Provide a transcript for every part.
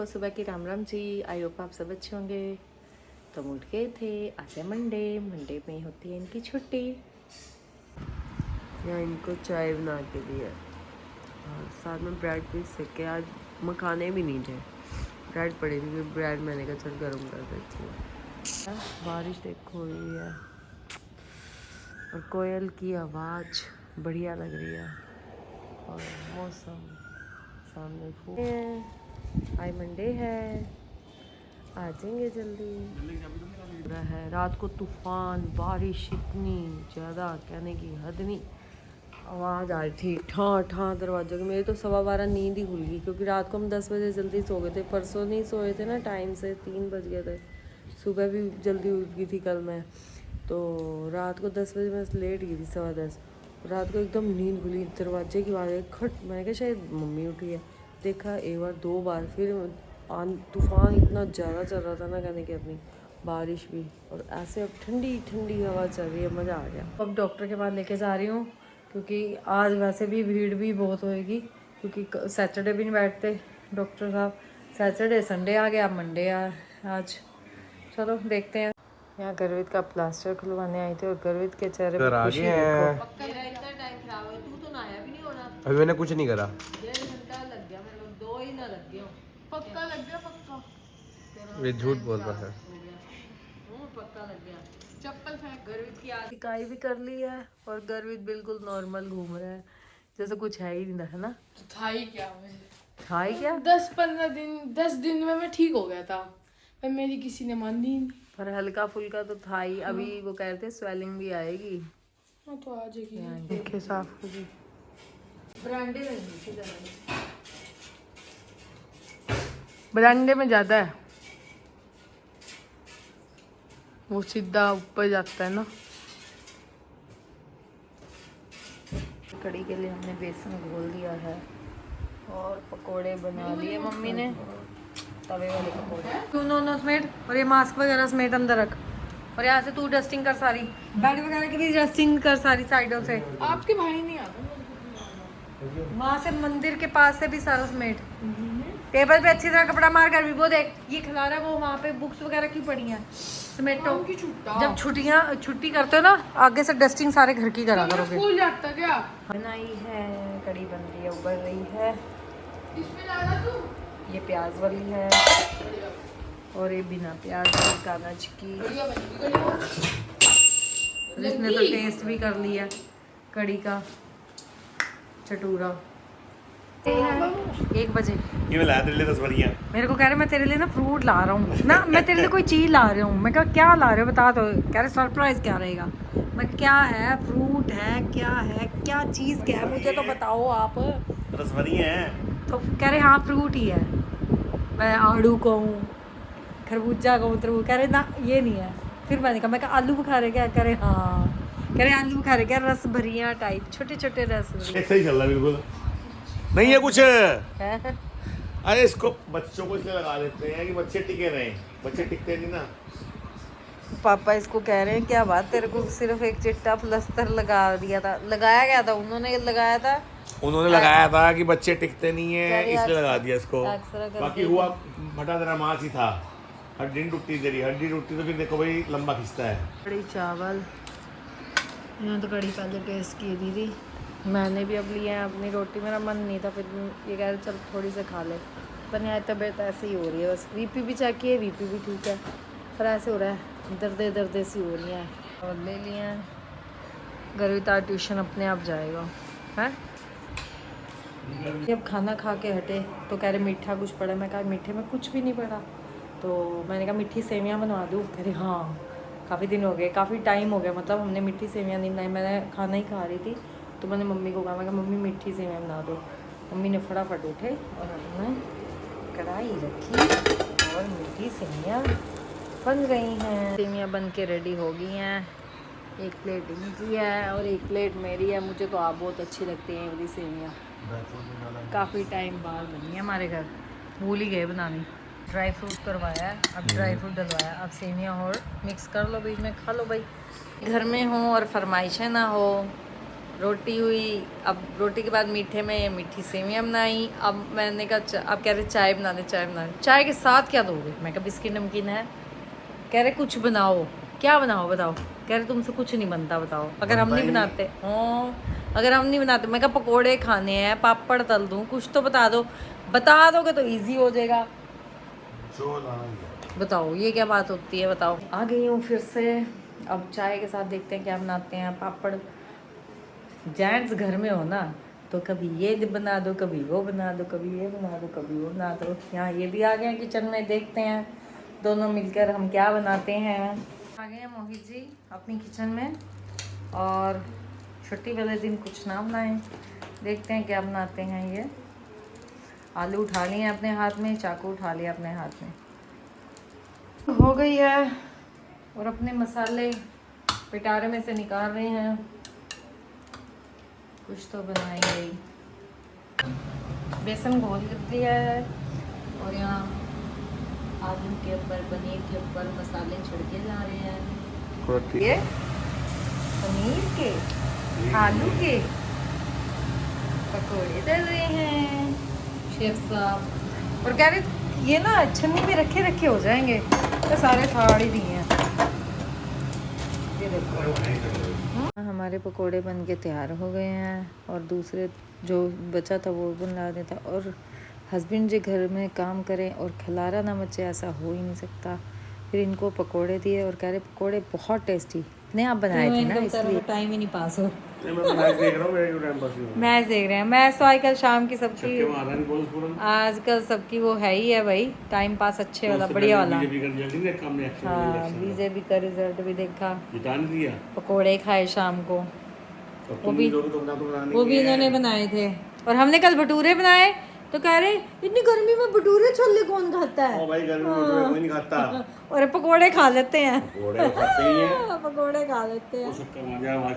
सुबह की Ram Ram ji. I hope आप सब अच्छे होंगे। तो हम उठ गए थे, आज है मंडे में होती है इनकी छुट्टी। यहाँ इनको चाय बना के दिया और साथ में ब्रेड भी सेके। आज मखाने भी नहीं थे, ब्रेड पड़ी थी, ब्रेड मैंने कहा चल गर्म कर देती हूँ। बारिश देखो हुई है और कोयल की आवाज़ बढ़िया लग रही है और मौसम सामने फूल आज मंडे है, आ जाएंगे जल्दी। है। रात को तूफान बारिश इतनी ज़्यादा कहने की हद नहीं, आवाज़ आ रही थी ठां ठां दरवाजे की। मेरी तो 12:15 नींद ही खुल गई क्योंकि रात को हम 10 बजे जल्दी सो गए थे। परसों नहीं सोए थे ना टाइम से, 3 बज गए थे। सुबह भी जल्दी उठ गई थी कल मैं, तो रात को 10 बजे मैं लेट गई थी, 10:15। रात को एकदम नींद खुली, दरवाजे की आवाज़ खट, मैंने कहा शायद मम्मी उठी है। देखा एक बार 2 बार, फिर तूफान इतना ज़्यादा चल रहा था ना कहने की अपनी, बारिश भी, और ऐसे अब ठंडी ठंडी हवा चल रही है, मज़ा आ गया। अब डॉक्टर के पास लेके जा रही हूँ क्योंकि आज वैसे भी भीड़ भी बहुत होएगी क्योंकि सैटरडे भी नहीं बैठते डॉक्टर साहब। सैटरडे संडे आ गया, मंडे आज। चलो देखते हैं। यहाँ गर्वित का प्लास्टर खुलवाने आई थी और गर्वित के चेहरे पर खुशी देखो। मेरा इतना टाइम खराब हो गया, तू तो नहाया भी नहीं होना। अभी मैंने कुछ नहीं करा, 1.5 घंटा लग गया मेरे को, 2 ही ना लग गया। पक्का लग गया, पक्का। ये झूठ बोल रहा है। पक्का लग गया। चप्पल फेंक। गर्वित की सिकाई भी कर ली है और गर्वित बिल्कुल नॉर्मल घूम रहा है, जैसे कुछ है ही नहीं, है ना? था ही क्या मुझे, था ही क्या? 10-15 दिन 10 दिन में मैं ठीक हो गया था, पर मेरी किसी ने मानी ही नहीं। पर हल्का फुल्का तो था ही। अभी वो कह रहे थे स्वेलिंग भी आएगी। हाँ तो आ जाएगी। देखे साफ होगी। बरांडे में ज्यादा है, वो सीधा ऊपर जाता है ना। कड़ी के लिए हमने बेसन घोल दिया है और पकोड़े बना लिए मम्मी ने, तवे वाले पकोड़े। तू नो समेट, और ये मास्क वगैरह समेट अंदर रख, और यहाँ से तू डस्टिंग कर सारी, बेड वगैरह की भी डस्टिंग कर सारी साइडों से। आपके भाई नहीं आता वहाँ से मंदिर के पास से भी सारा समेट। टेबल पे अच्छी तरह कपड़ा मार कर भी, वो देख ये खिलारा, वो वहाँ पे बुक्स वगैरह क्यों पड़ी हैं, समेटो। जब छुट्टी करते हो ना, आगे से डस्टिंग सारे घर की करा करोगे। स्कूल जाता क्या? बनाई है, कड़ी बन रही है, उबल रही है। इसमें डाला तू? ये प्याज वाली है और ये बिना प्याज की काना चिक्की, जिसने तो टेस्ट भी कर लिया कड़ी का चटूरा। 1 बजे ये मैं लाया तेरे लिए 10 बढ़िया। मेरे को कह रहे मैं तेरे लिए ना फ्रूट ला रहा हूँ ना, मैं तेरे लिए कोई चीज़ ला रहा हूँ। मैं कहा क्या ला रहे हो बता दो। कह रहे सरप्राइज क्या रहेगा। मैं क्या है, फ्रूट है, क्या चीज़ क्या है, मुझे तो बताओ आप। रसभरी है तो कह रहे हाँ फ्रूट ही है। मैं आड़ू कहूँ, खरबूजा कहूँ, तरबूज, कह रहे ना ये नहीं है। फिर मैंने कहा, मैं कहा आलू बुखारे क्या, कह रहे हाँ, कह रहे आलू बुखारे क्या, रस भरियाँ टाइप, छोटे छोटे रस भरियाँ। सही चल रहा है, बिल्कुल नहीं है कुछ। है। अरे इसको बच्चों को इसलिए लगा देते हैं कि बच्चे टिके रहे, बच्चे टिकते नहीं ना। पापा इसको कह रहे हैं क्या बात, तेरे को सिर्फ एक चिट्टा प्लस्तर लगाया गया था, उन्होंने लगाया था, उन्होंने लगाया था कि बच्चे टिकते नहीं है अरे इसलिए लगा दिया इसको। अक्सर करके बाकी हुआ फटा तेरा मांस ही था, हड्डी नहीं टूटती तेरी, हड्डी टूटती तो फिर देखो भाई लंबा खिंचता है। कड़ी चावल, यहाँ तो कड़ी पहले टेस्ट की दीदी, मैंने भी अब लिया है अपनी रोटी। मेरा मन नहीं था, फिर ये कह रहे चल थोड़ी सी खा ले। पर यहाँ तबीयत ऐसे ही हो रही है, बस बीपी भी चेक किए, बीपी भी ठीक है, पर ऐसे हो रहा है, दर्दे सी हो रही हैं। और ले लिए हैं। गर्विता ट्यूशन अपने आप जाएगा है। जब खाना खा के हटे तो कह रहे मीठा कुछ पड़ा। मैं कहा मीठे में कुछ भी नहीं पड़ा, तो मैंने कहा मीठी सेवियाँ बनवा दूँ। कह रहे हाँ, काफ़ी दिन हो गए, काफ़ी टाइम हो गया, मतलब हमने मीठी सेवियाँ नहीं बनाई। मैंने खाना ही खा रही थी तो मैंने मम्मी को कहा, मैं कहा मम्मी मीठी सेवियाँ बना दो। मम्मी ने फटाफट उठे और हमने कढ़ाई रखी और मीठी सेवियाँ बन गई हैं। सेवियाँ बन के रेडी हो गई हैं। एक प्लेट इनकी है और एक प्लेट मेरी है। मुझे तो आप बहुत अच्छी लगती हैं ये वाली सेवियाँ, काफ़ी टाइम बाद बनी है हमारे घर, भूल ही गए बनानी। ड्राई फ्रूट करवाया है, अब ड्राई फ्रूट डलवाया, अब सेवियाँ और मिक्स कर लो, बीच में खा लो भाई। घर में हो और फरमाइशें ना हो रोटी हुई। अब रोटी के बाद मीठे में ये मीठी सेवियाँ बनाई। अब मैंने कहा अब कह रहे चाय बना दे, चाय बना दे। चाय के साथ क्या दोगे? मैं कहा बिस्किट नमकीन है। कह रहे कुछ बनाओ। क्या बनाओ बताओ? कह रहे तुमसे कुछ नहीं बनता, बताओ। अगर हम नहीं बनाते, अगर हम नहीं बनाते। मैं कहा पकोड़े खाने हैं, पापड़ तल दूँ, कुछ तो बता दो। बता दोगे तो ईजी हो जाएगा। बताओ ये क्या बात होती है? बताओ। आ गई हूँ फिर से। अब चाय के साथ देखते हैं क्या बनाते हैं। पापड़, जेंट्स घर में हो ना तो कभी ये बना दो, कभी वो बना दो, कभी ये बना दो, कभी वो बना दो। यहाँ ये भी आ गए हैं किचन में। देखते हैं दोनों मिलकर हम क्या बनाते हैं। आ गए हैं मोहित जी अपनी किचन में, और छुट्टी वाले दिन कुछ ना बनाएं। देखते हैं क्या बनाते हैं ये। आलू उठा लिए अपने हाथ में, चाकू उठा लिया अपने हाथ में। हो गई है, और अपने मसाले पिटारे में से निकाल रहे हैं। कुछ तो बनाएंगे ही। बेसन घोल दिया है, और यहाँ आलू के ऊपर, पनीर के ऊपर मसाले छिड़के जा रहे हैं। ये पनीर के, आलू के पकोड़े तल रहे हैं शेफ साहब। और कह रहे ये ना छन्नी में रखे रखे हो जाएंगे, तो सारे फाड़ ही दिए हैं। ये देखो हमारे पकोड़े बन के तैयार हो गए हैं, और दूसरे जो बचा था वो बना देता। और हस्बैंड जी घर में काम करें और खिलारा ना मचे, ऐसा हो ही नहीं सकता। फिर इनको पकोड़े दिए, और कह रहे पकोड़े बहुत टेस्टी ने आप बनाए थे ना, इसलिए टाइम ही नहीं पास हो। मैच देख रहे हैं। मैच तो आजकल शाम की सबकी, आजकल सबकी वो है ही है भाई, टाइम पास अच्छे वाला, बढ़िया वाला। हाँ, बीजेपी का रिजल्ट भी देखा, पकोड़े खाए शाम को, वो भी इन्होंने बनाए थे। और हमने कल भटूरे बनाए, तो कह रहे इतनी गर्मी में भटूरे छोले कौन खाता है? भाई गर्मी में भटूरे कोई नहीं खाता। और पकोड़े खा लेते हैं, पकोड़े खाते ही हैं। पकोड़े खा लेते हैं।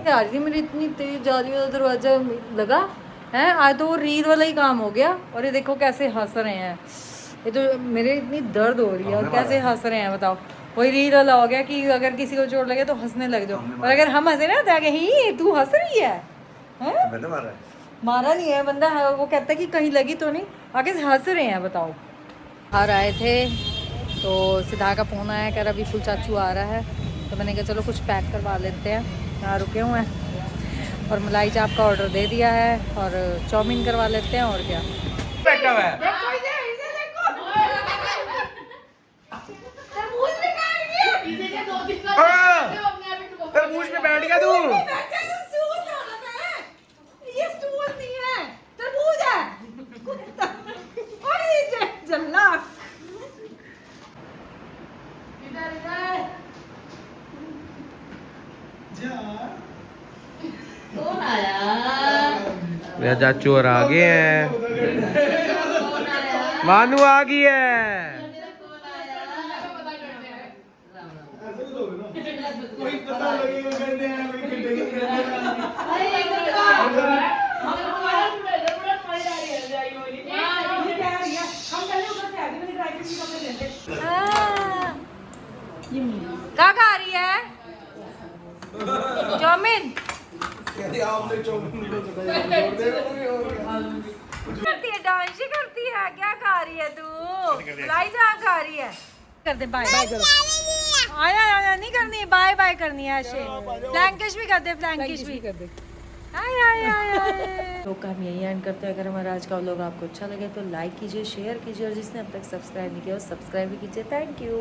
यार ये मेरी इतनी तेज जाली वाला दरवाजा लगा है आज, तो वो रील वाला ही काम हो गया। और ये देखो कैसे हंस रहे हैं, ये तो मेरे इतनी दर्द हो रही है, और कैसे हंस रहे हैं बताओ। वही रील वाला हो गया कि अगर किसी को चोट लगे तो हंसने लग जाओ, और अगर हम हंसे ना तो आगे ही तू हंस रही है, मारा नहीं है बंदा है, वो कहता है कि कहीं लगी तो नहीं, आगे से हंस रहे हैं बताओ। बाहर आए थे तो सिद्धा का फ़ोन आया, कह रहा अभी फुल चाचू आ रहा है, तो मैंने कहा चलो कुछ पैक करवा लेते हैं, यहाँ रुके हुए हैं। और मलाई चाप का ऑर्डर दे दिया है, और चाउमीन करवा लेते हैं, और क्या। तरबूज पे बैठ गया तू। ये स्टूल नहीं है, तरबूज है। जल्ला कौन आया? मेरा चाचू और आ गए हैं। मानू आ गई है। क्या खा रही है? चाउमीन करती है, डांस ही करती है। क्या खा रही है तू? मलाई चाप खा रही है। कर दे बाय बाय करो। आया आया नहीं करनी, बाय बाय करनी है। ऐसे फ्लैंकिश भी कर दे, फ्लैंकिश भी कर दे। तो हम यही एंड करते हैं। अगर हमारा आज का व्लॉग आपको अच्छा लगे तो लाइक कीजिए, शेयर कीजिए, और जिसने अब तक सब्सक्राइब नहीं किया वो सब्सक्राइब भी कीजिए। Thank you.